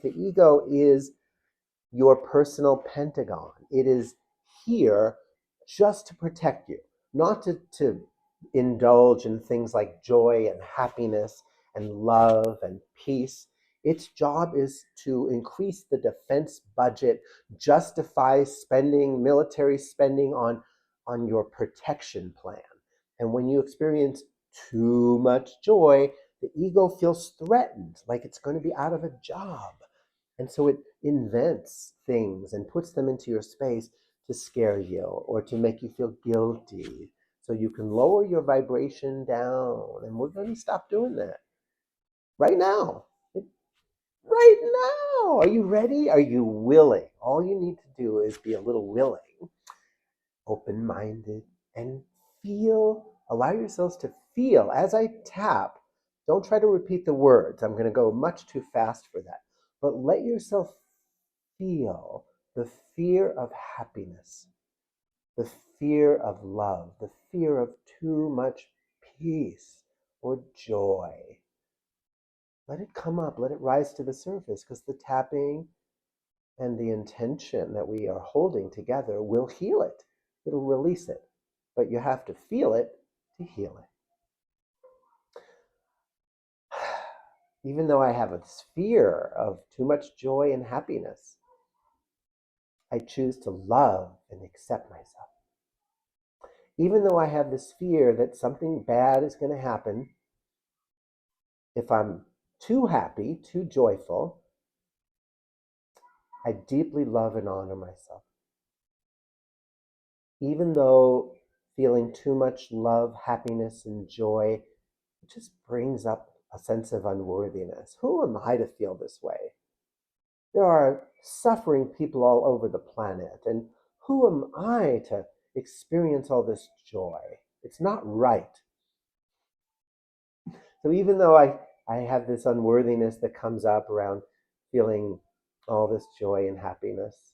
The ego is your personal pentagon. It is here just to protect you, not to indulge in things like joy and happiness and love and peace. Its job is to increase the defense budget, justify spending, military spending on your protection plan. And when you experience too much joy, the ego feels threatened, like it's going to be out of a job. And so it invents things and puts them into your space to scare you or to make you feel guilty. So you can lower your vibration down. And we're going to stop doing that right now. Right now. Are you ready? Are you willing? All you need to do is be a little willing, open-minded, and feel. Allow yourselves to feel as I tap. Don't try to repeat the words. I'm going to go much too fast for that. But let yourself feel the fear of happiness, the fear of love, the fear of too much peace or joy. Let it come up, let it rise to the surface, because the tapping and the intention that we are holding together will heal it. It'll release it. But you have to feel it to heal it. Even though I have a fear of too much joy and happiness, I choose to love and accept myself. Even though I have this fear that something bad is going to happen if I'm too happy, too joyful, I deeply love and honor myself. Even though feeling too much love, happiness, and joy just brings up a sense of unworthiness. Who am I to feel this way? There are suffering people all over the planet, and who am I to experience all this joy? It's not right. So even though I have this unworthiness that comes up around feeling all this joy and happiness,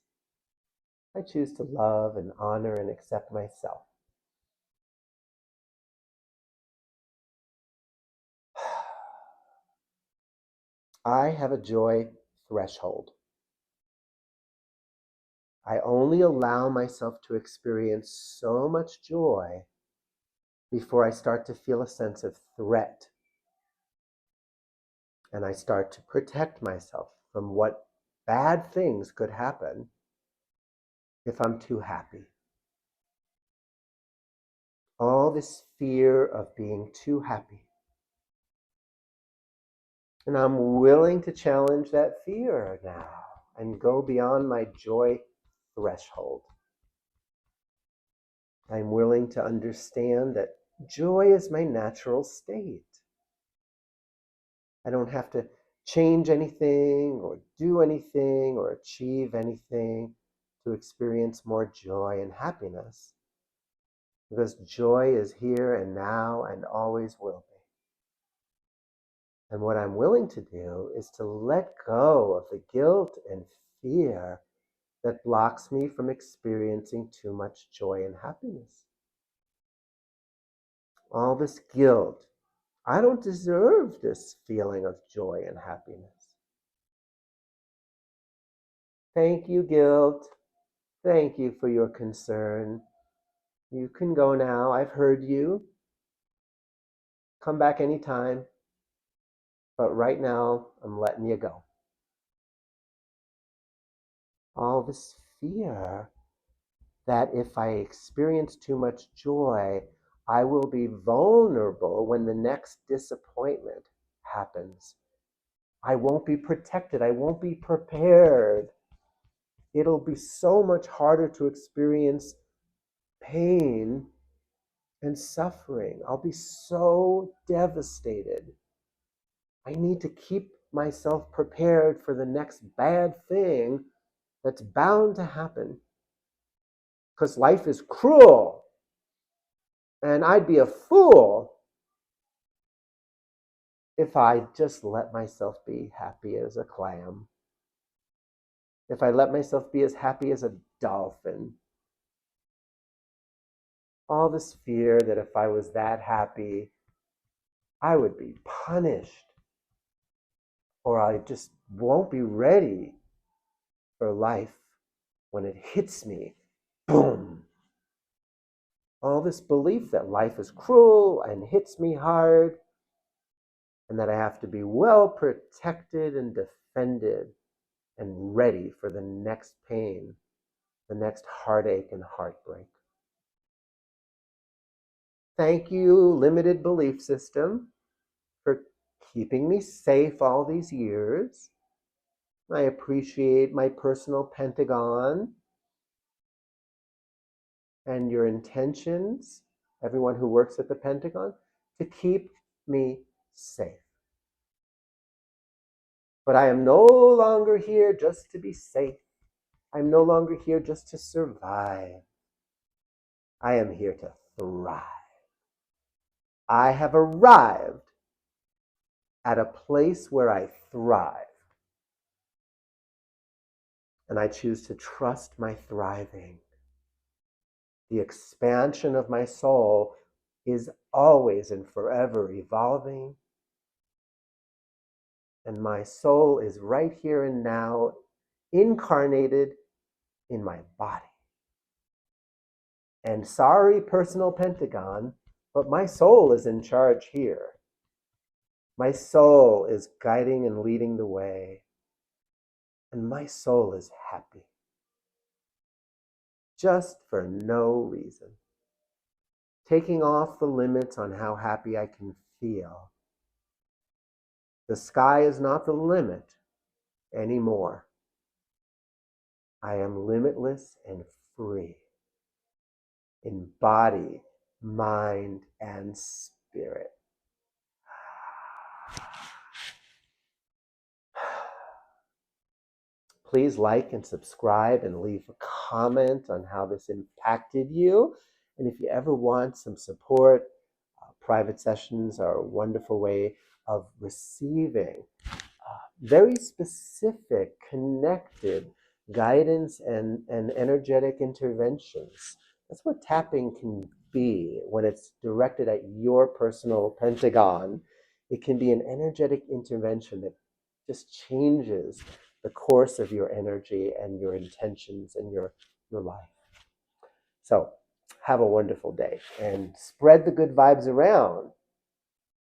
I choose to love and honor and accept myself. I have a joy threshold. I only allow myself to experience so much joy before I start to feel a sense of threat. And I start to protect myself from what bad things could happen if I'm too happy. All this fear of being too happy. And I'm willing to challenge that fear now and go beyond my joy threshold. I'm willing to understand that joy is my natural state. I don't have to change anything or do anything or achieve anything to experience more joy and happiness, because joy is here and now and always will be. And what I'm willing to do is to let go of the guilt and fear that blocks me from experiencing too much joy and happiness. All this guilt. I don't deserve this feeling of joy and happiness. Thank you, guilt. Thank you for your concern. You can go now. I've heard you. Come back anytime. But right now, I'm letting you go. All this fear that if I experience too much joy, I will be vulnerable when the next disappointment happens. I won't be protected. I won't be prepared. It'll be so much harder to experience pain and suffering. I'll be so devastated. I need to keep myself prepared for the next bad thing that's bound to happen. Because life is cruel. And I'd be a fool if I just let myself be happy as a clam. If I let myself be as happy as a dolphin. All this fear that if I was that happy, I would be punished. Or I'd just won't be ready for life when it hits me. Boom. All this belief that life is cruel and hits me hard, and that I have to be well protected and defended and ready for the next pain, the next heartache and heartbreak. Thank you, limited belief system, for keeping me safe all these years. I appreciate my personal pentagon and your intentions, everyone who works at the Pentagon, to keep me safe. But I am no longer here just to be safe. I'm no longer here just to survive. I am here to thrive. I have arrived at a place where I thrive. And I choose to trust my thriving. The expansion of my soul is always and forever evolving. And my soul is right here and now, incarnated in my body. And sorry, personal Pentagon, but my soul is in charge here. My soul is guiding and leading the way. And my soul is happy. Just for no reason. Taking off the limits on how happy I can feel. The sky is not the limit anymore. I am limitless and free in body, mind, and spirit. Please like and subscribe and leave a comment on how this impacted you. And if you ever want some support, private sessions are a wonderful way of receiving very specific, connected guidance and energetic interventions. That's what tapping can be when it's directed at your personal Pentagon. It can be an energetic intervention that just changes the course of your energy and your intentions and your life. So have a wonderful day and spread the good vibes around.